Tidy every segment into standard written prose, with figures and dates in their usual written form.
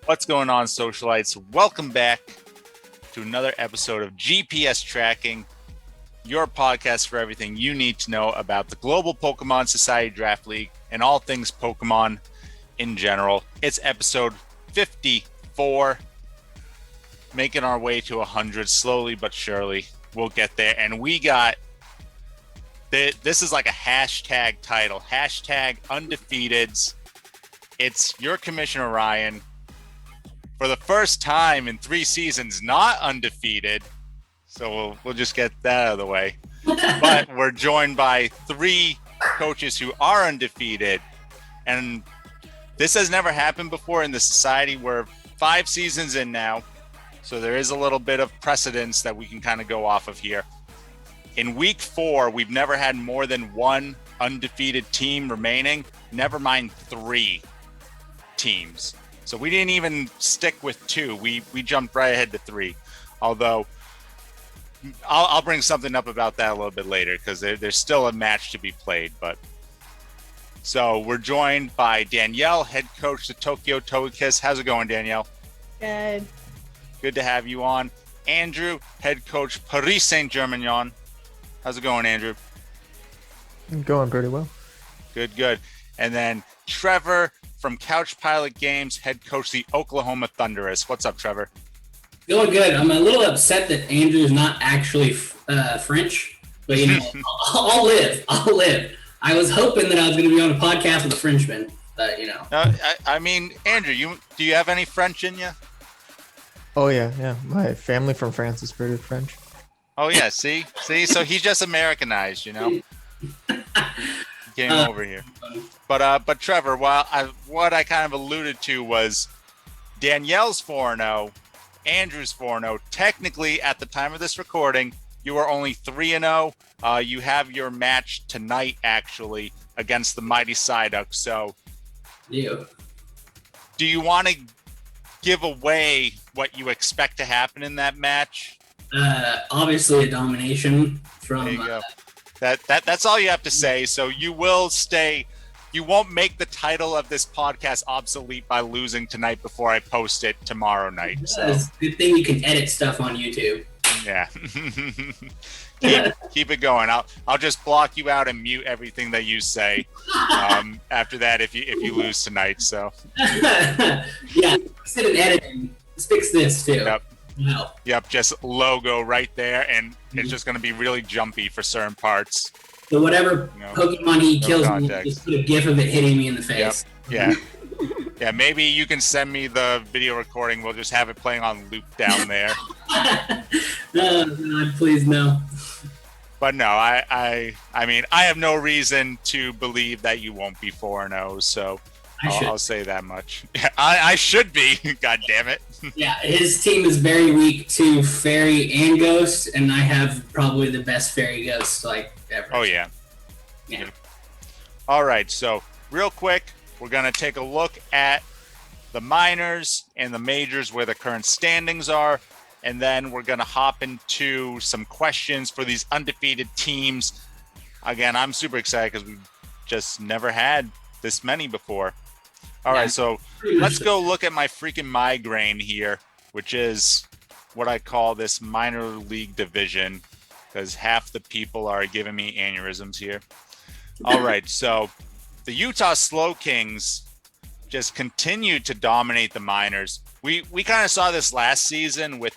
What's going on, Socialites? Welcome back to another episode of GPS Tracking, your podcast for everything you need to know about the Global Pokemon Society Draft League and all things Pokemon in general. It's episode 54, making our way to 100 slowly but surely. We'll get there. And we got, this is like a hashtag title, hashtag Undefeateds. It's your Commissioner Ryan. For the first time in 3 seasons, not undefeated. So we'll just get that out of the way. But we're joined by 3 coaches who are undefeated. And this has never happened before in the society. We're 5 seasons in now. So there is a little bit of precedence that we can kind of go off of here. In week 4, we've never had more than 1 undefeated team remaining. Never mind 3 teams. So we didn't even stick with 2. We jumped right ahead to 3. Although I'll bring something up about that a little bit later because there's still a match to be played. But so we're joined by Danielle, head coach the Tokyo Togekiss. How's it going, Danielle? Good. Good to have you on. Andrew, head coach Paris Saint-Germain. How's it going, Andrew? Going pretty well. Good. And then Trevor from Couch Pilot Games, head coach the Oklahoma Thunderous. What's up, Trevor? Going good. I'm a little upset that Andrew's not actually French, but you know, I'll live. I was hoping that I was going to be on a podcast with a Frenchman, but you know. I mean, Andrew, do you have any French in you? Oh yeah. My family from France is pretty French. Oh yeah, see. So he's just Americanized, you know. Came over here. But Trevor, what I kind of alluded to was Danielle's 4-0, Andrew's 4-0. Technically, at the time of this recording, you are only 3-0. You have your match tonight, actually, against the mighty Psyduck. So, yeah. Do you want to give away what you expect to happen in that match? Obviously, a domination from. There you go. That's all you have to say. So you will stay. You won't make the title of this podcast obsolete by losing tonight before I post it tomorrow night. So good thing you can edit stuff on YouTube. Yeah. keep it going. I'll just block you out and mute everything that you say after that if you lose tonight. So yeah, instead of editing, let's fix this too. Yep. No. Yep, just logo right there, and it's just going to be really jumpy for certain parts. So whatever Pokemon he kills me, just put a GIF of it hitting me in the face. Yep. Yeah, maybe you can send me the video recording. We'll just have it playing on loop down there. God, please no. But no, I mean, I have no reason to believe that you won't be 4-0, so I'll say that much. Yeah, I should be. God damn it. Yeah, his team is very weak to Fairy and Ghost, and I have probably the best Fairy Ghost ever. Oh yeah. All right, so real quick, we're gonna take a look at the minors and the majors where the current standings are, and then we're gonna hop into some questions for these undefeated teams. Again, I'm super excited because we've just never had this many before. All right, so let's go look at my freaking migraine here, which is what I call this minor league division, because half the people are giving me aneurysms here. All right, so the Utah Slow Kings just continue to dominate the minors. We kind of saw this last season with,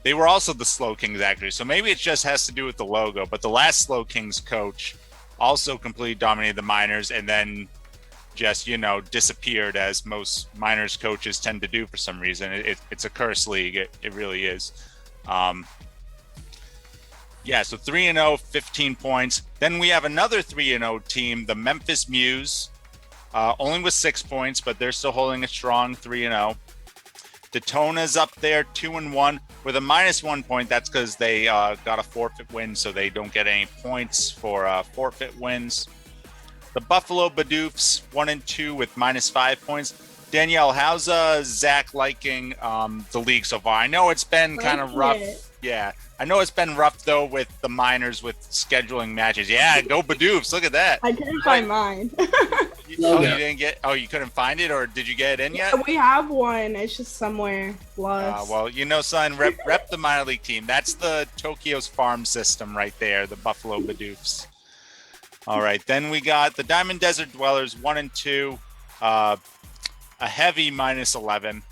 they were also the Slow Kings actually, so maybe it just has to do with the logo, but the last Slow Kings coach also completely dominated the minors and then just, disappeared, as most minors coaches tend to do for some reason. It's a cursed league. It really is. Yeah, so 3-0, 15 points. Then we have another 3-0 team, the Memphis Muse, only with 6 points, but they're still holding a strong 3-0. Daytona's up there, 2-1 with a -1 point. That's because they got a forfeit win, so they don't get any points for forfeit wins. The Buffalo Bidoofs 1-2 with -5 points. Danielle, how's Zach liking the league so far? I know it's been kind of rough. Yeah, I know it's been rough though with the minors with scheduling matches. Yeah, go Bidoofs! Look at that. I didn't find mine. logo. you didn't get. Oh, you couldn't find it, or did you get it in yet? Yeah, we have one. It's just somewhere lost. Well, son, rep the minor league team. That's the Tokyo's farm system right there, the Buffalo Bidoofs. All right, then we got the Diamond Desert Dwellers 1 and 2, a heavy -11.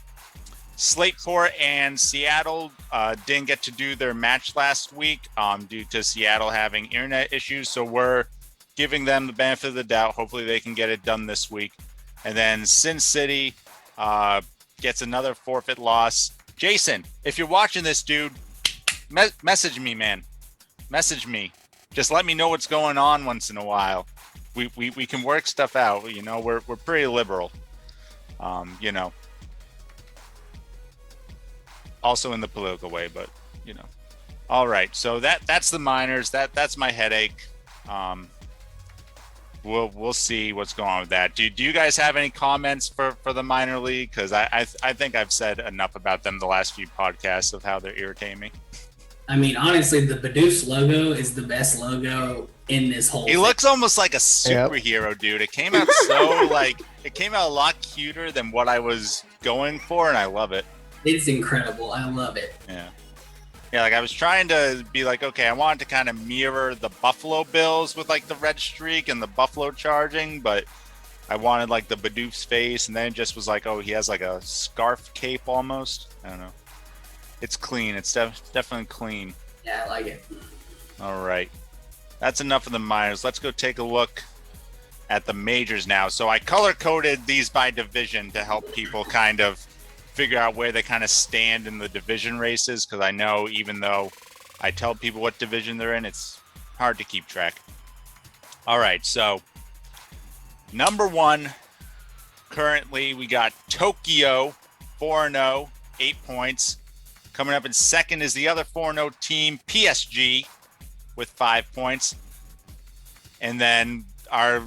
Slateport and Seattle didn't get to do their match last week due to Seattle having internet issues, so we're giving them the benefit of the doubt. Hopefully they can get it done this week. And then Sin City gets another forfeit loss. Jason, if you're watching this, dude, message me, man. Message me. Just let me know what's going on once in a while. We can work stuff out. You know, we're pretty liberal. You know. Also in the political way, but you know. All right, so that's the minors. That's my headache. We'll see what's going on with that. Do you guys have any comments for the minor league? Because I think I've said enough about them the last few podcasts of how they're irritating me. I mean, honestly, the Bidoofs logo is the best logo in this whole He thing. looks almost like a superhero, dude. It came out so it came out a lot cuter than what I was going for, and I love it. It's incredible. I love it. Yeah, like I was trying to be like, okay, I wanted to kind of mirror the Buffalo Bills with like the red streak and the Buffalo charging, but I wanted like the Bidoof's face, and then it just was like, oh, he has like a scarf cape almost. I don't know. It's clean. It's definitely clean. Yeah, I like it. All right. That's enough of the minors. Let's go take a look at the majors now. So I color-coded these by division to help people kind of figure out where they kind of stand in the division races, because I know even though I tell people what division they're in, it's hard to keep track. All right, so number 1, currently we got Tokyo 4-0, 8 points. Coming up in second is the other 4-0 team, PSG, with 5 points. And then our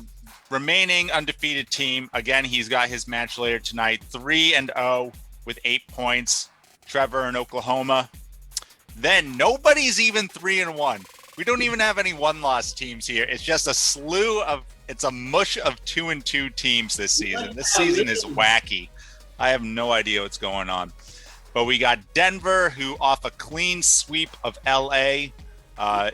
remaining undefeated team, again, he's got his match later tonight, 3-0 with 8 points. Trevor in Oklahoma. Then nobody's even 3-1. We don't even have any one-loss teams here. It's just it's a mush of 2-2 teams this season. This season is wacky. I have no idea what's going on. But we got Denver, who off a clean sweep of LA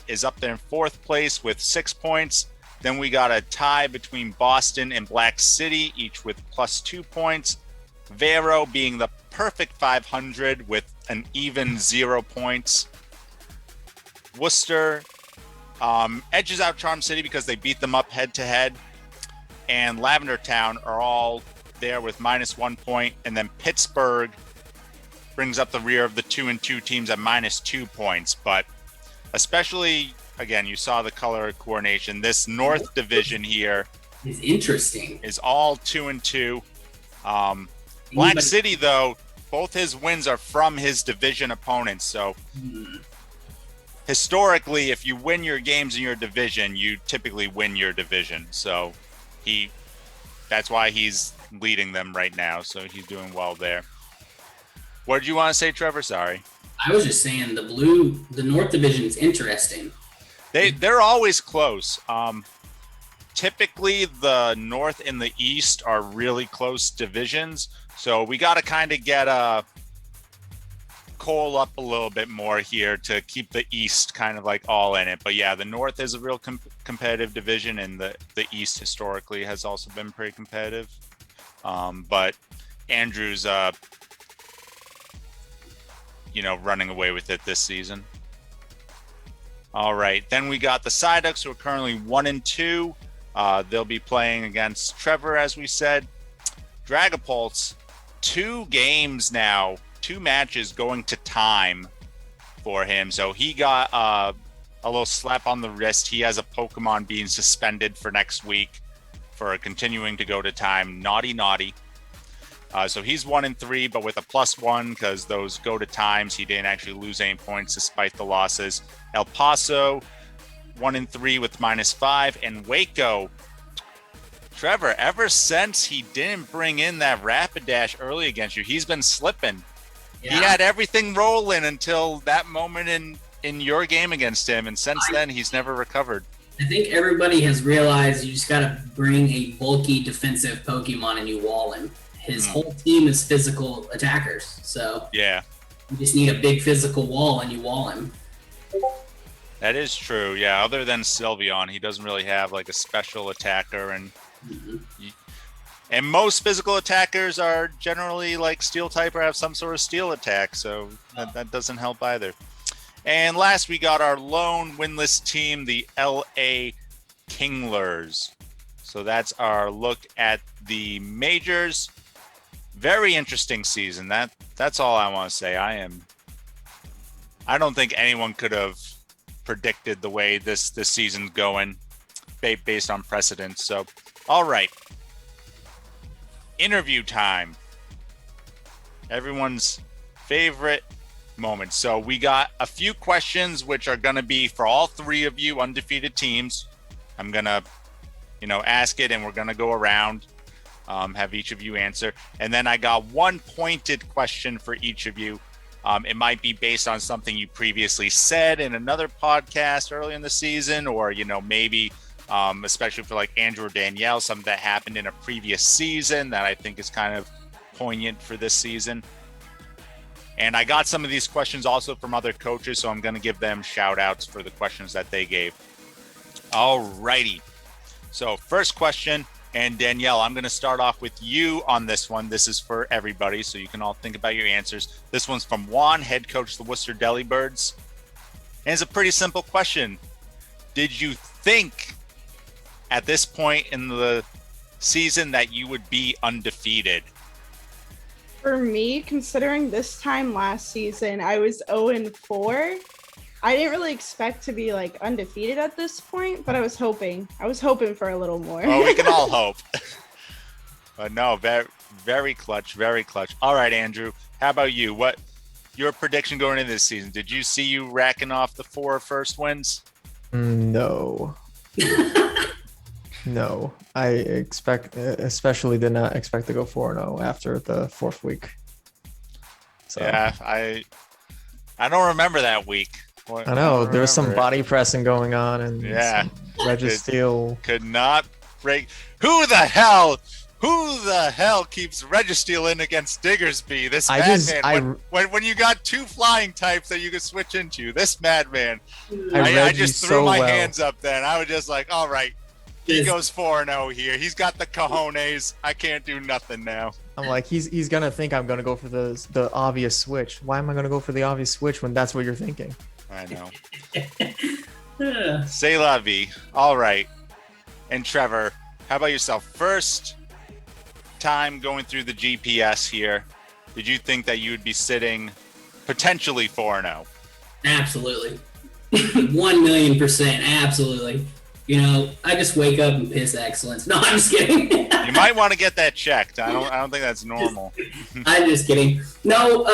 is up there in 4th place with 6 points. Then we got a tie between Boston and Black City, each with +2 points. Vero being the perfect 500 with an even 0 points. Worcester edges out Charm City because they beat them up head-to-head. And Lavender Town are all there with -1 point. And then Pittsburgh brings up the rear of the 2-2 teams at -2 points. But especially, again, you saw the color coordination. This North Division here is interesting. Is all 2-2. Black City, though, both his wins are from his division opponents. So historically, if you win your games in your division, you typically win your division. So that's why he's leading them right now. So he's doing well there. What did you want to say, Trevor? Sorry. I was just saying the North Division is interesting. They're always close. Typically, the North and the East are really close divisions. So we got to kind of get coal up a little bit more here to keep the East kind of like all in it. But yeah, the North is a real competitive division, and the East historically has also been pretty competitive. But Andrew's running away with it this season. All right, then we got the Psyducks, who are currently 1-2. They'll be playing against Trevor, as we said. Dragapulse, 2 games now, 2 matches going to time for him. So he got a little slap on the wrist. He has a Pokemon being suspended for next week for continuing to go to time. Naughty. So he's 1-3, but with a +1 because those go to times. He didn't actually lose any points despite the losses. El Paso, 1-3 with -5, and Waco. Trevor, ever since he didn't bring in that Rapidash early against you, he's been slipping. Yeah. He had everything rolling until that moment in your game against him, and since then he's never recovered. I think everybody has realized you just got to bring a bulky defensive Pokemon and you wall him. His whole team is physical attackers, so yeah, you just need a big physical wall and you wall him. that is true. Yeah, other than Sylveon, he doesn't really have like a special attacker, and and most physical attackers are generally like steel type or have some sort of steel attack, so that doesn't help either. And last, we got our lone winless team, the LA Kinglers. So that's our look at the majors. Very interesting season. That's all I want to say. I don't think anyone could have predicted the way this season's going based on precedent. So, all right. Interview time. Everyone's favorite moment. So we got a few questions which are going to be for all three of you undefeated teams. I'm going to, ask it, and we're going to go around, have each of you answer. And then I got one pointed question for each of you. It might be based on something you previously said in another podcast early in the season, or, maybe especially for like Andrew or Danielle, something that happened in a previous season that I think is kind of poignant for this season. And I got some of these questions also from other coaches, so I'm going to give them shout outs for the questions that they gave. All righty. So first question, and Danielle, I'm going to start off with you on this one. This is for everybody, so you can all think about your answers. This one's from Juan, head coach of the Worcester Delibirds. And it's a pretty simple question. Did you think at this point in the season that you would be undefeated? For me, considering this time last season, I was 0-4. I didn't really expect to be like undefeated at this point, but I was hoping for a little more. Well, we can all hope. But no, very, very clutch, very clutch. All right, Andrew, how about you? What your prediction going into this season? Did you see you racking off the 4 first wins? No. No, I especially did not expect to go 4-0 after the 4th week. So yeah, I don't remember that week. I know there was some body pressing going on, and Registeel could not break. Who the hell keeps Registeel in against Diggersby? This madman. When you got 2 flying types that you could switch into, this madman. I just threw my hands up then. I was just like, all right. He goes 4-0 here. He's got the cojones. I can't do nothing now. I'm like, he's gonna think I'm gonna go for the obvious switch. Why am I gonna go for the obvious switch when that's what you're thinking? I know. C'est la vie. All right. And Trevor, how about yourself? First time going through the GPS here. Did you think that you would be sitting potentially 4-0? Absolutely. 1,000,000%. Absolutely. I just wake up and piss excellence. No, I'm just kidding. You might want to get that checked. I don't think that's normal. I'm just kidding. No,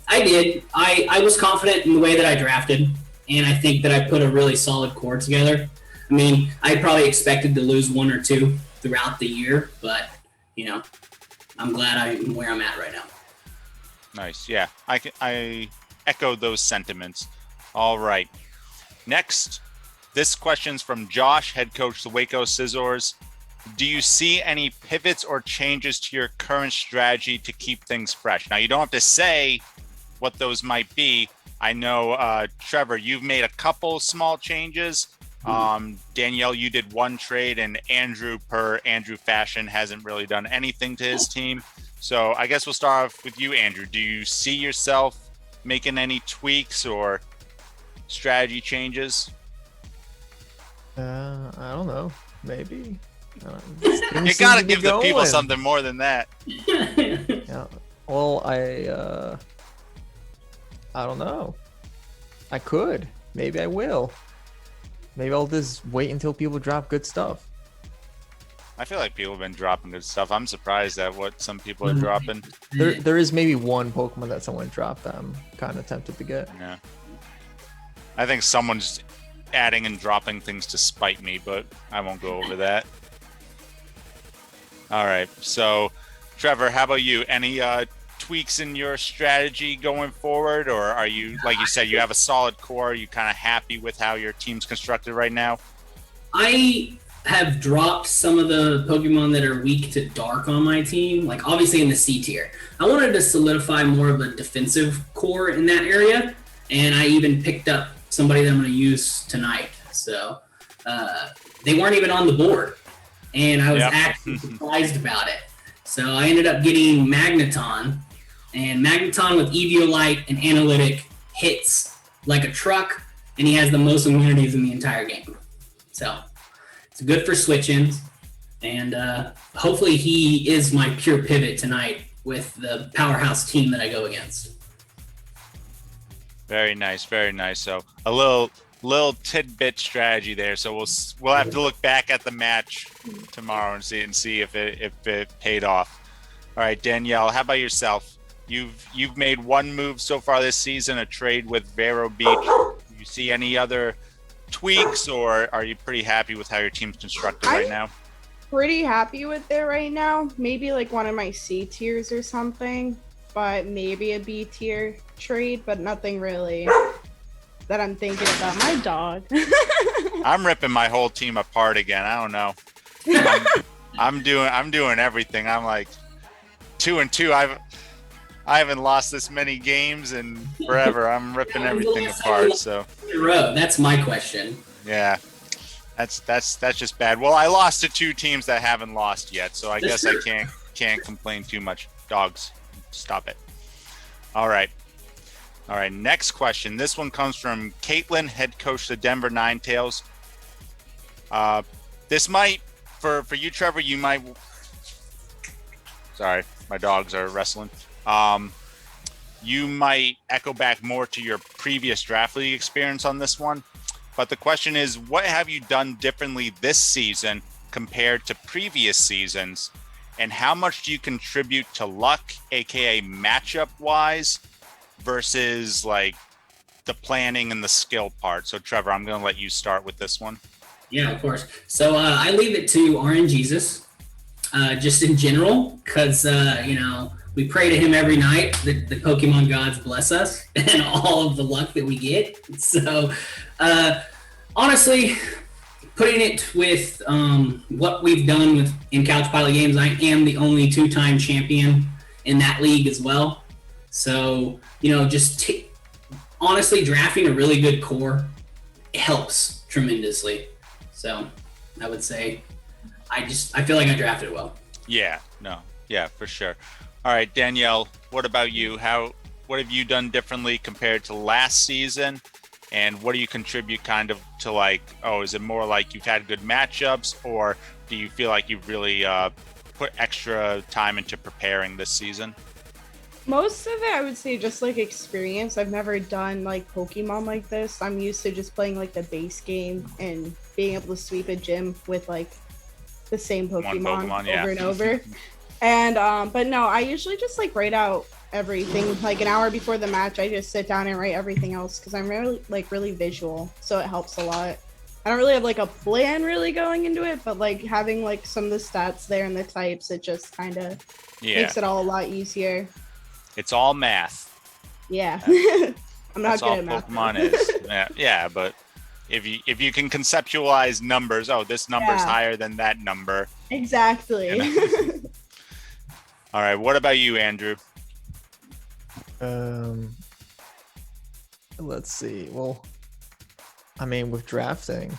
I did. I was confident in the way that I drafted, and I think that I put a really solid core together. I mean, I probably expected to lose 1 or 2 throughout the year, but I'm glad I'm where I'm at right now. Nice. Yeah, I echo those sentiments. All right. Next. This question's from Josh, head coach of the Waco Scissors. Do you see any pivots or changes to your current strategy to keep things fresh? Now, you don't have to say what those might be. I know, Trevor, you've made a couple small changes. Danielle, you did 1 trade, and Andrew, per Andrew fashion, hasn't really done anything to his team. So I guess we'll start off with you, Andrew. Do you see yourself making any tweaks or strategy changes? I don't know. Maybe. You gotta give the people something more than that. Yeah. Well, I don't know. I could. Maybe I will. Maybe I'll just wait until people drop good stuff. I feel like people have been dropping good stuff. I'm surprised at what some people are dropping. There is maybe one Pokemon that someone dropped that I'm kind of tempted to get. Yeah. I think someone's adding and dropping things to spite me, but I won't go over that. All right. So, Trevor, how about you? Any tweaks in your strategy going forward, or are you, like you said, you have a solid core? Are you kind of happy with how your team's constructed right now? I have dropped some of the Pokemon that are weak to dark on my team, like obviously in the C tier. I wanted to solidify more of a defensive core in that area, and I even picked up somebody that I'm going to use tonight. So they weren't even on the board, and I was actually surprised about it. So I ended up getting Magneton, and Magneton with Eviolite and Analytic hits like a truck, and he has the most immunities in the entire game. So it's good for switch-ins, and hopefully he is my pure pivot tonight with the powerhouse team that I go against. Very nice, very nice. So a little tidbit strategy there. So we'll have to look back at the match tomorrow and see if it paid off. All right, Danielle, how about yourself? You've made one move so far this season, a trade with Vero Beach. Do you see any other tweaks, or are you pretty happy with how your team's constructed right now? Pretty happy with it right now. Maybe like one of my C tiers or something, but maybe a B tier trade, but nothing really that I'm thinking about. My dog. I'm ripping my whole team apart again. I don't know. I'm doing everything. I'm like 2-2. I haven't lost this many games in forever. I'm ripping everything apart. So that's my question. Yeah, that's just bad. Well, I lost to two teams that haven't lost yet, so I guess I can't complain too much. Dogs, stop it. All right. Next question. This one comes from Caitlin, head coach of the Denver Nine Tails. This might for you, Trevor. You might. Sorry, my dogs are wrestling. You might echo back more to your previous draft league experience on this one. But the question is, what have you done differently this season compared to previous seasons? And how much do you contribute to luck, aka matchup wise, versus like the planning and the skill part? So Trevor, I'm going to let you start with this one. Yeah, of course. So I leave it to RNGesus, just in general, because, we pray to him every night that the Pokemon gods bless us and all of the luck that we get. So, honestly, putting it with what we've done in Couch Pilot Games, I am the only two-time champion in that league as well. So, honestly, drafting a really good core helps tremendously. So, I would say I feel like I drafted well. Yeah, for sure. All right, Danielle, what about you? What have you done differently compared to last season? And what do you contribute kind of to is it more like you've had good matchups, or do you feel like you've really put extra time into preparing this season? Most of it, I would say, just like experience. I've never done like Pokemon like this. I'm used to just playing like the base game and being able to sweep a gym with like the same Pokemon over and over. And but no, I usually just like write out everything like an hour before the match. I just sit down and write everything else because I'm really visual, so it helps a lot. I don't really have like a plan really going into it, but like having like some of the stats there and the types, it just kind of makes it all a lot easier. It's all math. Yeah. I'm not good at math. Pokemon is. Yeah, but if you can conceptualize numbers, this number is higher than that number. Exactly. All right, what about you, Andrew? Let's see. Well, I mean, with drafting,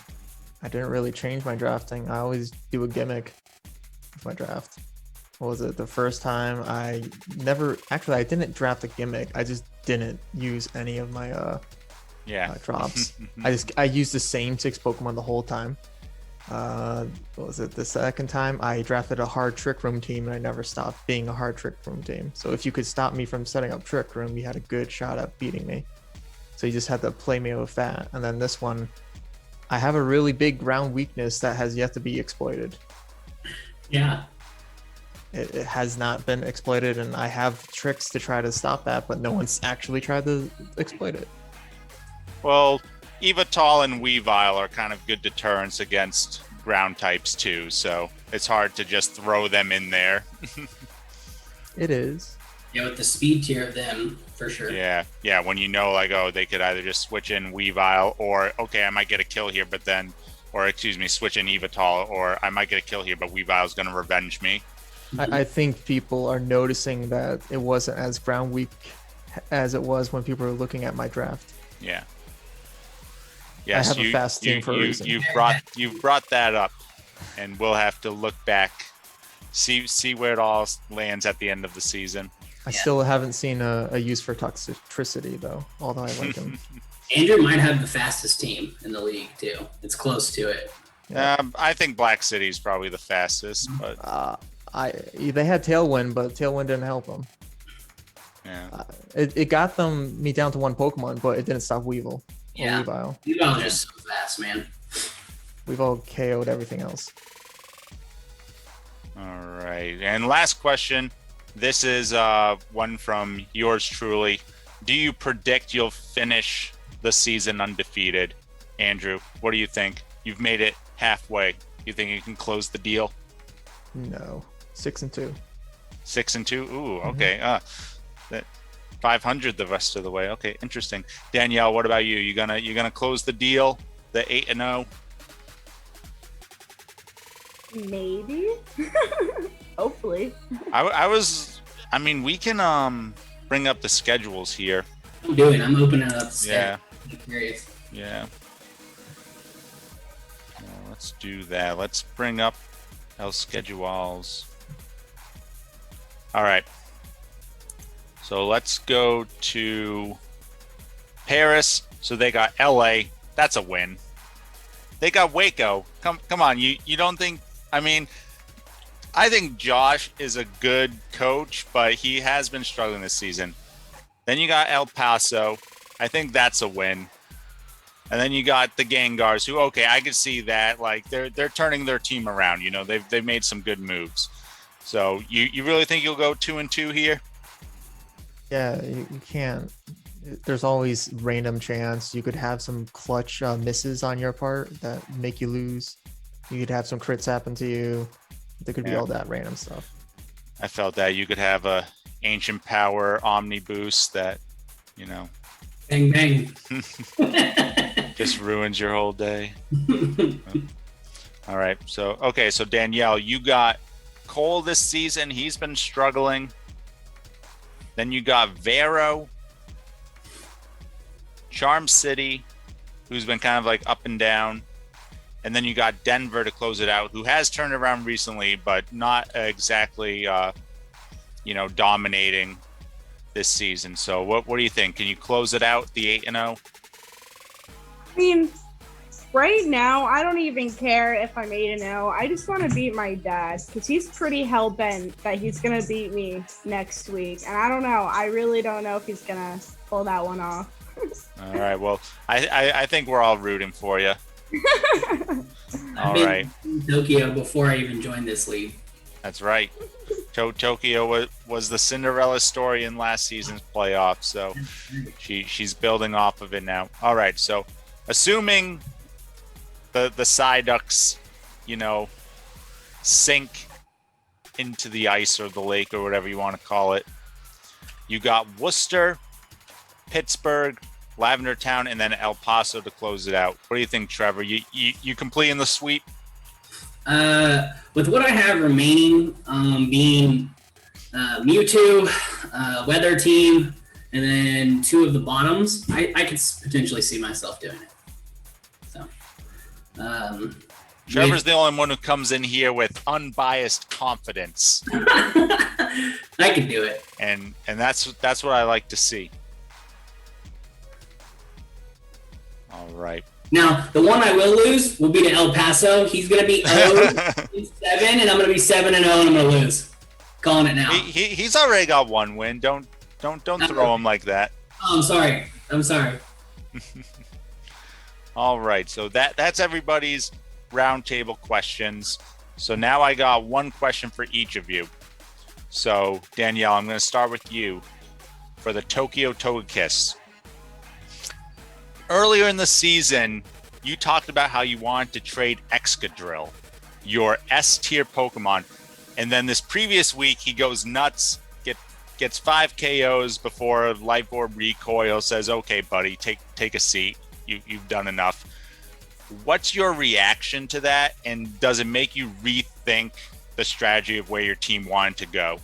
I didn't really change my drafting. I always do a gimmick with my draft. What was it? The first time I didn't draft a gimmick. I just didn't use any of my drops. I used the same 6 Pokemon the whole time. What was it? The second time I drafted a hard Trick Room team, and I never stopped being a hard Trick Room team. So if you could stop me from setting up Trick Room, you had a good shot at beating me. So you just had to play me with that. And then this one, I have a really big ground weakness that has yet to be exploited. Yeah. It has not been exploited, and I have tricks to try to stop that, but no one's actually tried to exploit it. Well, Evital and Weavile are kind of good deterrents against ground types too, so it's hard to just throw them in there. It is. Yeah, with the speed tier of them, for sure. Yeah, when they could either just switch in Weavile, or, okay, I might get a kill here, but then or excuse me, switch in Yveltal, or I might get a kill here, but Weavile's going to revenge me. I think people are noticing that it wasn't as ground weak as it was when people were looking at my draft. Yeah. Yes, I have a fast team for a reason. You've brought that up, and we'll have to look back, see where it all lands at the end of the season. I still haven't seen a use for toxicity though, although I like him. Andrew might have the fastest team in the league too. It's close to it. I think Black City is probably the fastest, but they had Tailwind, but Tailwind didn't help them. yeah, It got me down to one Pokemon, but it didn't stop Weevil. Yeah, Weavile. Weavile's just so fast, man. Weevil KO'd everything else. all right. And last question. This is one from yours truly. Do you predict you'll finish the season undefeated? Andrew, what do you think? You've made it halfway. You think you can close the deal? No, 6-2. 6-2. Ooh, okay. That 500 the rest of the way. Okay, interesting. Danielle, what about you? You gonna close the deal? The 8-0? Maybe. Hopefully. I mean, we can bring up the schedules here. I'm doing. I'm opening up. Yeah. I'm curious. Yeah. Let's do that. Let's bring up our schedules. All right. So let's go to Paris. So they got LA. That's a win. They got Waco. Come on. You don't think? I mean, I think Josh is a good coach, but he has been struggling this season. Then you got El Paso. I think that's a win. And then you got the Gangars, who, okay, I could see that. Like they're turning their team around. You know, they've made some good moves. So you really think you'll go 2-2 here? Yeah, you can't. There's always random chance. You could have some clutch misses on your part that make you lose. You could have some crits happen to you. There could be all that random stuff. I felt that you could have a ancient power omni boost that, you know, Bang bang. just ruins your whole day. All right. So Danielle, you got Cole this season. He's been struggling. Then you got Vero, Charm City, who's been kind of like up and down. And then you got Denver to close it out, who has turned around recently, but not exactly, dominating this season. So what do you think? Can you close it out, the 8-0? I mean, right now, I don't even care if I'm 8-0. I just want to beat my dad because he's pretty hell-bent that he's going to beat me next week. And I don't know. I really don't know if he's going to pull that one off. All right. Well, I think we're all rooting for you. All right. In Tokyo before I even joined this league. That's right. Tokyo was the Cinderella story in last season's playoffs, so she's building off of it now. All right. So, assuming the Psyducks, sink into the ice or the lake or whatever you want to call it, you got Worcester, Pittsburgh, Lavender Town, and then El Paso to close it out. What do you think, Trevor? You completing the sweep? With what I have remaining, being Mewtwo, Weather Team, and then 2 of the bottoms, I could potentially see myself doing it. So, Trevor's the only one who comes in here with unbiased confidence. I can do it, and that's what I like to see. All right. Now, the one I will lose will be to El Paso. He's going to be 0-7, and I'm going to be 7-0, and I'm going to lose. Calling it now. He's already got one win. Don't throw him like that. Oh, I'm sorry. All right. So that's everybody's roundtable questions. So now I got one question for each of you. So Danielle, I'm going to start with you for the Tokyo Togekiss. Earlier in the season, you talked about how you wanted to trade Excadrill, your S-tier Pokemon. And then this previous week, he goes nuts, gets 5 KOs before Life Orb recoil, says, okay, buddy, take a seat. You've done enough. What's your reaction to that? And does it make you rethink the strategy of where your team wanted to go?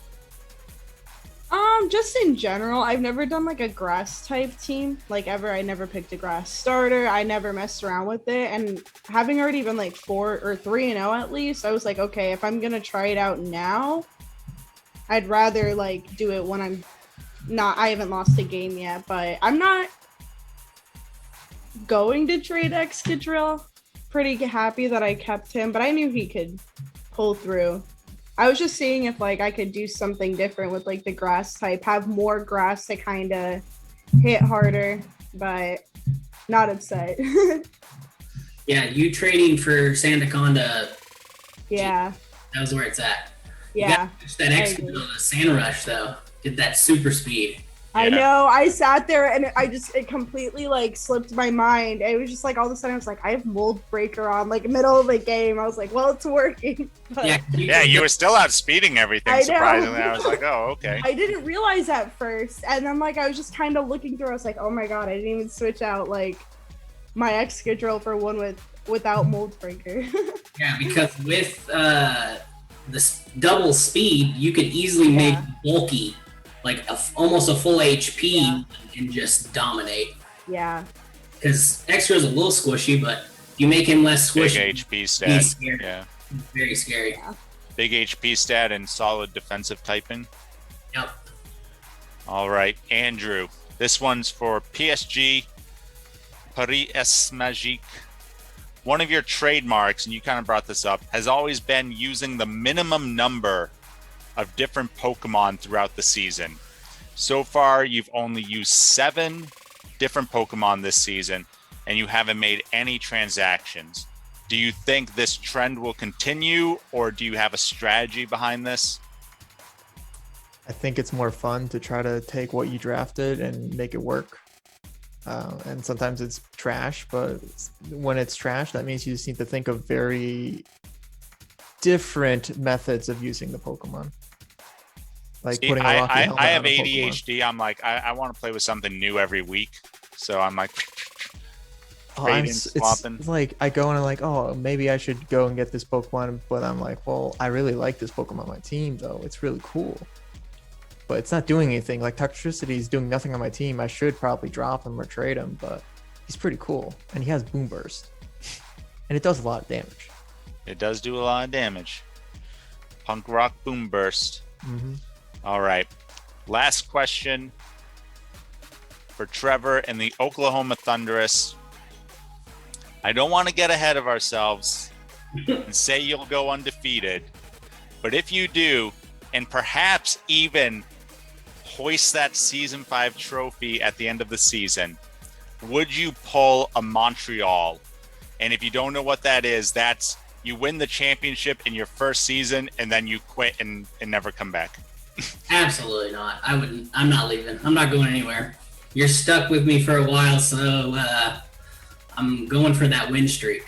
Just in general, I've never done like a grass type team, like ever. I never picked a grass starter. I never messed around with it. And having already been like 4 or 3-0 at least, I was like, okay, if I'm gonna try it out now, I'd rather like do it when I haven't lost a game yet, but I'm not going to trade Excadrill. Pretty happy that I kept him, but I knew he could pull through. I was just seeing if like I could do something different with like the grass type, have more grass to kind of hit harder, but not upset. Yeah, you trading for Sandaconda. Yeah. That was where it's at. Yeah. That extra Sand Rush though. Get that super speed. I know. I sat there and it completely like slipped my mind. It was just like all of a sudden I was like, I have Mold Breaker on like middle of the game. I was like, well, it's working. But you were still outspeeding everything, surprisingly. I was like, oh, okay. I didn't realize at first. And then like I was just kind of looking through. I was like, oh my god, I didn't even switch out like my Excadrill for one without Mold Breaker. Yeah, because with this double speed, you could easily make bulky. Like almost a full HP and just dominate. Yeah. Because Extra is a little squishy, but you make him less squishy. Big HP stat. He's scary. Yeah. Very scary. Yeah. Big HP stat and solid defensive typing. Yep. All right, Andrew. This one's for PSG. Paris Magique. One of your trademarks, and you kind of brought this up, has always been using the minimum number of different Pokemon throughout the season. So far, you've only used 7 different Pokemon this season, and you haven't made any transactions. Do you think this trend will continue, or do you have a strategy behind this? I think it's more fun to try to take what you drafted and make it work. And sometimes it's trash, but when it's trash, that means you just need to think of very different methods of using the Pokemon. Like See, putting a Rocky helmet I have on a ADHD. Pokemon. I'm like, I want to play with something new every week. So I'm like, It's like I go and I'm like, oh, maybe I should go and get this Pokemon, but I'm like, well, I really like this Pokemon on my team though. It's really cool, but it's not doing anything. Like Toxtricity is doing nothing on my team. I should probably drop him or trade him, but he's pretty cool and he has Boom Burst, and it does a lot of damage. It does do a lot of damage. Punk Rock Boom Burst. Mm-hmm. All right. Last question for Trevor and the Oklahoma Thunderous. I don't want to get ahead of ourselves and say you'll go undefeated, but if you do, and perhaps even hoist that Season 5 trophy at the end of the season, would you pull a Montreal? And if you don't know what that is, that's you win the championship in your first season and then you quit and never come back. Absolutely not. I wouldn't. I'm not leaving. I'm not going anywhere. You're stuck with me for a while, so I'm going for that win streak.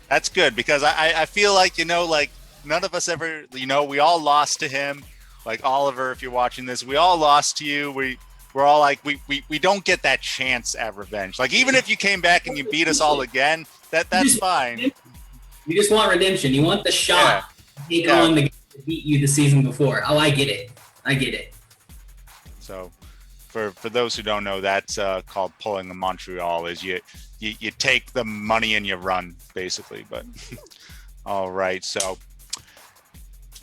That's good because I feel like, like none of us ever, we all lost to him. Like Oliver, if you're watching this, we all lost to you. We're all like, we don't get that chance at revenge. Like even if you came back and you beat us all again, that's fine. You just want redemption. You want the shot to take on the guy that beat you the season before. Oh, I get it. So for those who don't know, that's called pulling the Montreal. Is you take the money and you run, basically. But all right. So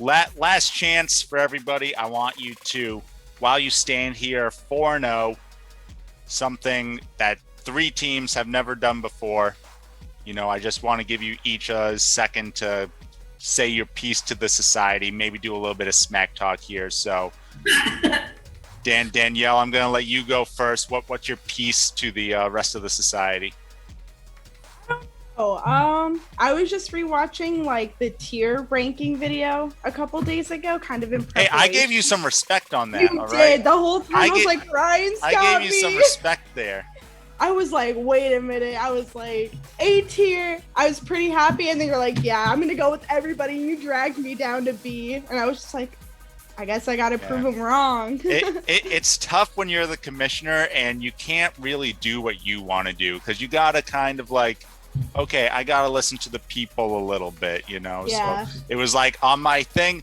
last chance for everybody. I want you to, while you stand here 4-0, something that 3 teams have never done before. I just want to give you each a second to say your piece to the society, maybe do a little bit of smack talk here. So Danielle, I'm going to let you go first. What's your piece to the rest of the society? I was just rewatching like the tier ranking video a couple days ago, kind of impressed. Hey, I gave you some respect on that. You all did. right? The whole time I was like, Ryan, stop I gave you me. some respect there. I was like, wait a minute. I was like, A tier. I was pretty happy, and then you're like, yeah, I'm gonna go with everybody. And you dragged me down to B, and I was just like, I guess I gotta prove them wrong. It's tough when you're the commissioner and you can't really do what you want to do because you gotta kind of like okay, I gotta listen to the people a little bit, you know. Yeah. So it was like on my thing,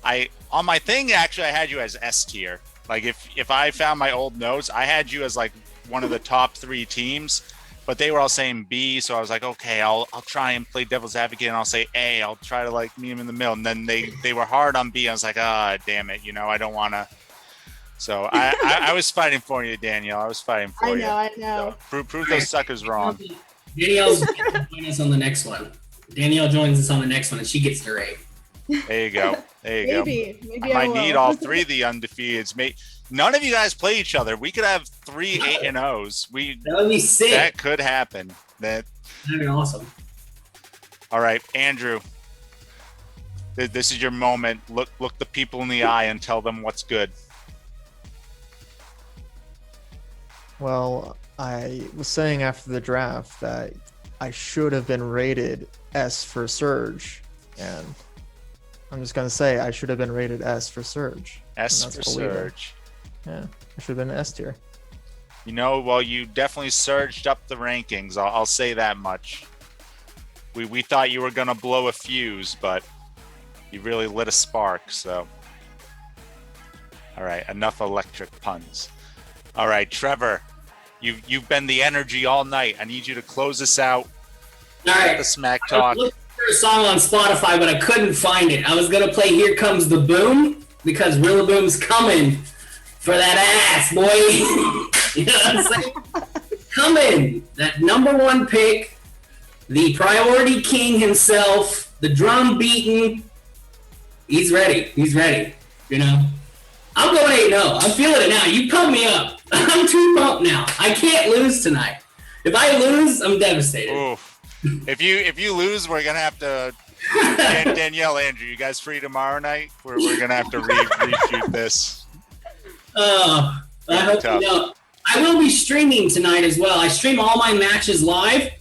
actually I had you as S tier. Like if I found my old notes, I had you as like one of the top 3 teams, but they were all saying B, so I was like, okay, I'll try and play devil's advocate and I'll say A. I'll try to like meet them in the middle. And then they were hard on B. I was like, damn it, you know, I don't want to. So I was fighting for you, Danielle. I was fighting for you. I know. So, prove those suckers wrong. Danielle's going to join us on the next one. Danielle joins us on the next one, and she gets her A. There you go. There you Maybe go. I I might will. need all 3 of the undefeateds. None of you guys play each other. We could have 3 8-0s. That would be sick. That could happen. That'd be awesome. All right, Andrew. This is your moment. Look the people in the eye and tell them what's good. Well, I was saying after the draft that I should have been rated S for Surge, and I'm just gonna say I should have been rated S for Surge. S for Surge. Yeah, I should have been S tier. You know, well, you definitely surged up the rankings. I'll say that much. We thought you were gonna blow a fuse, but you really lit a spark. So, all right, enough electric puns. All right, Trevor, you've been the energy all night. I need you to close this out. All right. The smack talk. I was looking for a song on Spotify, but I couldn't find it. I was gonna play "Here Comes the Boom" because Rillaboom's coming for that ass, boy. You know what I'm saying? Coming, that #1 pick, the priority king himself, the drum beating. He's ready. He's ready. You know. I'm going 8-0. I'm feeling it now. You pumped me up. I'm too pumped now. I can't lose tonight. If I lose, I'm devastated. Oof. If you lose, we're gonna have to. Danielle, Andrew, you guys free tomorrow night? We're gonna have to reshoot this. I hope you know. I will be streaming tonight as well. I stream all my matches live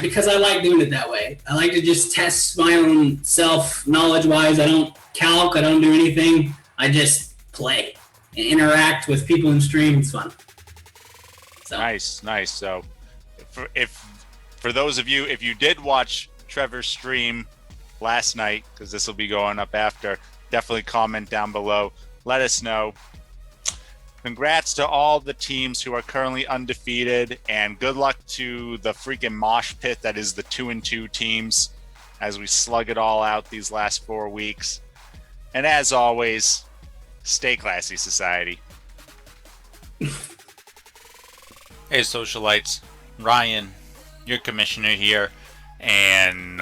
because I like doing it that way. I like to just test my own self knowledge-wise. I don't calc. I don't do anything. I just play and interact with people in stream. It's fun. So. Nice. So, for those of you, if you did watch Trevor's stream last night, because this will be going up after, definitely comment down below. Let us know. Congrats to all the teams who are currently undefeated, and good luck to the freaking mosh pit that is the 2-2 teams as we slug it all out these last 4 weeks. And as always, stay classy, society. Hey, Socialites. Ryan, your commissioner here, and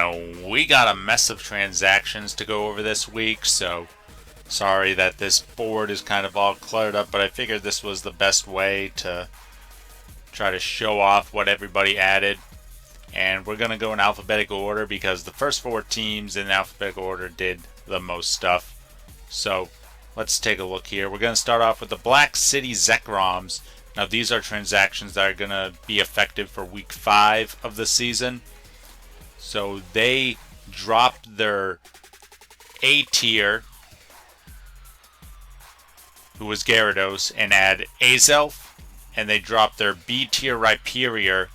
we got a mess of transactions to go over this week, so sorry that this board is kind of all cluttered up, but I figured this was the best way to try to show off what everybody added. And we're going to go in alphabetical order because the first 4 teams in alphabetical order did the most stuff. So let's take a look here. We're going to start off with the Black City Zekroms. Now these are transactions that are going to be effective for week 5 of the season. So they dropped their A tier, who was Gyarados, and add Azelf, and they dropped their B tier Rhyperior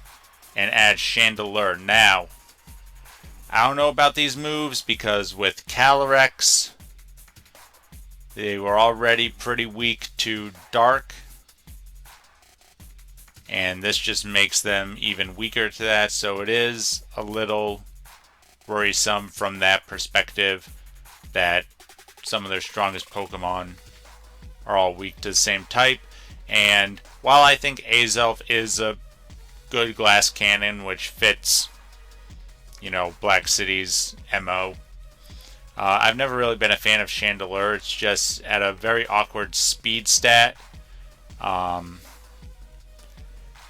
and add Chandelure. Now, I don't know about these moves because with Calyrex, they were already pretty weak to Dark, and this just makes them even weaker to that, so it is a little worrisome from that perspective that some of their strongest Pokemon are all weak to the same type. And while I think Azelf is a good glass cannon which fits, you know, Black City's MO, I've never really been a fan of Chandelure. It's just at a very awkward speed stat. Yeah,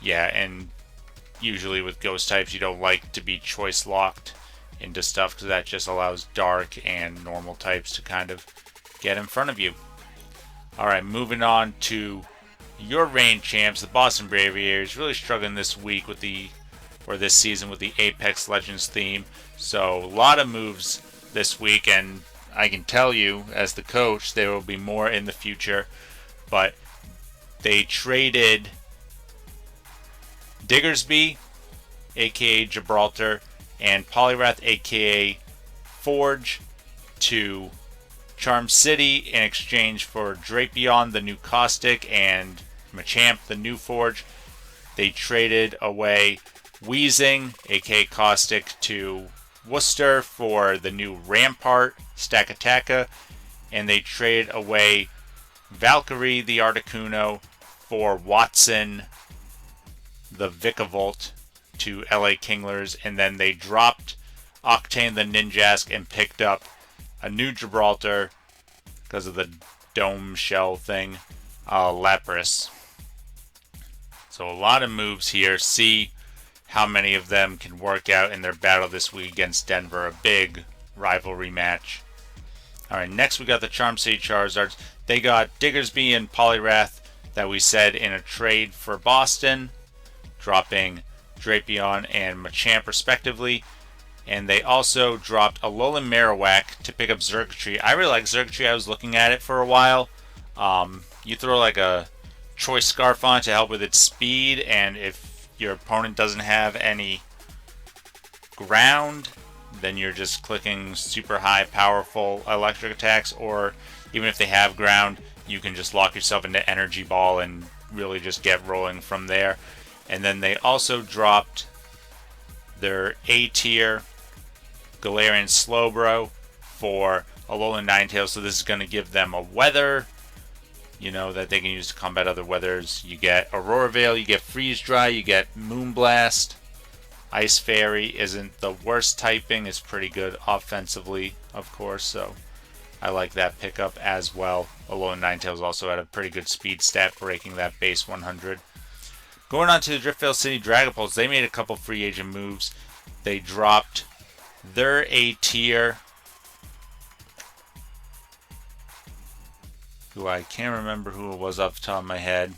and usually with ghost types you don't like to be choice locked into stuff because that just allows dark and normal types to kind of get in front of you. Alright, moving on to your reign champs, the Boston Braviaries, really struggling this week with this season with the Apex Legends theme. So a lot of moves this week, and I can tell you as the coach there will be more in the future. But they traded Diggersby aka Gibraltar, and Polyrath, aka Forge, to Charm City in exchange for Drapion, the new Caustic, and Machamp, the new Forge. They traded away Weezing, aka Caustic, to Worcester for the new Rampart, Stakataka, and they traded away Valkyrie, the Articuno, for Watson, the Vikavolt, to LA Kinglers, and then they dropped Octane, the Ninjask, and picked up a new Gibraltar because of the dome shell thing, Lapras. So a lot of moves here. See how many of them can work out in their battle this week against Denver, a big rivalry match. Alright, next we got the Charm City Charizards. They got Diggersby and Polyrath that we said in a trade for Boston, dropping Drapion and Machamp respectively. And they also dropped Alolan Marowak to pick up Xurkitree. I really like Xurkitree. I was looking at it for a while. You throw like a Choice Scarf on to help with its speed, and if your opponent doesn't have any ground, then you're just clicking super high powerful electric attacks, or even if they have ground, you can just lock yourself into Energy Ball and really just get rolling from there. And then they also dropped their A tier Galarian Slowbro for Alolan Ninetales, so this is going to give them a weather, that they can use to combat other weathers. You get Aurora Veil, you get Freeze Dry, you get Moonblast. Ice Fairy isn't the worst typing, it's pretty good offensively, of course, so I like that pickup as well. Alolan Ninetales also had a pretty good speed stat, breaking that base 100. Going on to the Driftvale City Dragapults, they made a couple free agent moves. They dropped their A tier, who I can't remember who it was off the top of my head,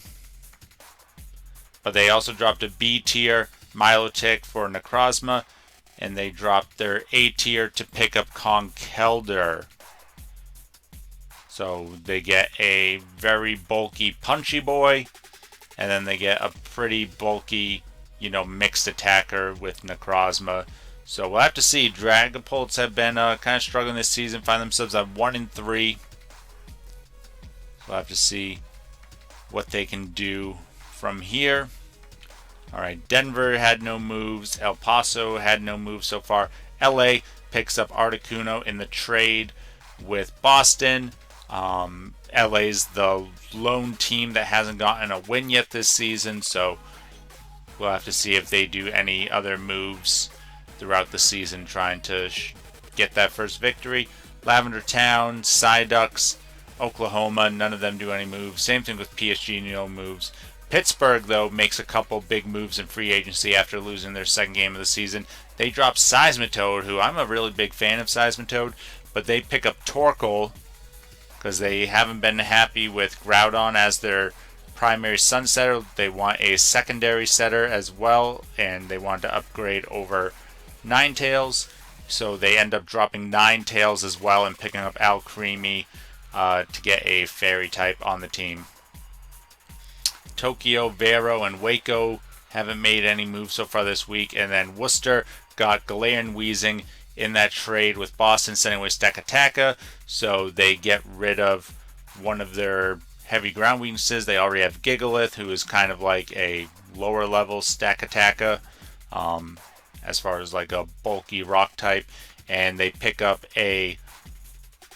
but they also dropped a B tier Milotic for Necrozma, and they dropped their A tier to pick up Conkeldurr. So they get a very bulky Punchy Boy, and then they get a pretty bulky, mixed attacker with Necrozma. So we'll have to see. Dragapults have been kind of struggling this season, find themselves at 1-3. We'll have to see what they can do from here. Alright, Denver had no moves. El Paso had no moves so far. LA picks up Articuno in the trade with Boston. LA's the lone team that hasn't gotten a win yet this season, so we'll have to see if they do any other moves throughout the season trying to get that first victory. Lavender Town, Psyducks, Oklahoma, none of them do any moves. Same thing with PSG, no moves. Pittsburgh, though, makes a couple big moves in free agency after losing their second game of the season. They drop Seismitoad, who I'm a really big fan of Seismitoad, but they pick up Torkoal because they haven't been happy with Groudon as their primary sun setter. They want a secondary setter as well, and they want to upgrade over Ninetales, so they end up dropping Ninetales as well and picking up Alcremie to get a fairy type on the team. Tokyo, Vero, and Waco haven't made any moves so far this week, and then Worcester got Galarian Weezing in that trade with Boston, sending away Stakataka, so they get rid of one of their heavy ground weaknesses. They already have Gigalith, who is kind of like a lower level Stakataka, as far as like a bulky rock type, and they pick up a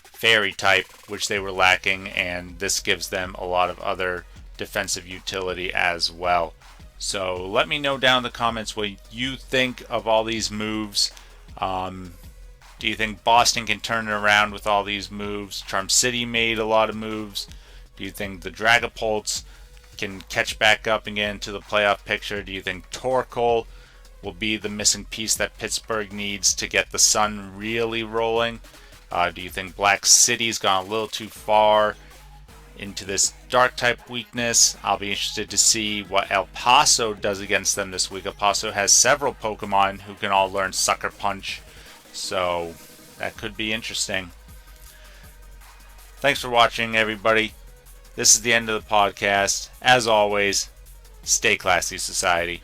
fairy type, which they were lacking, and this gives them a lot of other defensive utility as well. So let me know down in the comments what you think of all these moves. Do you think Boston can turn it around with all these moves? Charm City made a lot of moves. Do you think the Dragapults can catch back up and get into the playoff picture? Do you think Torkoal will be the missing piece that Pittsburgh needs to get the sun really rolling? Do you think Black City's gone a little too far into this dark type weakness? I'll be interested to see what El Paso does against them this week. El Paso has several Pokemon who can all learn Sucker Punch, so that could be interesting. Thanks for watching, everybody. This is the end of the podcast. As always, stay classy, society.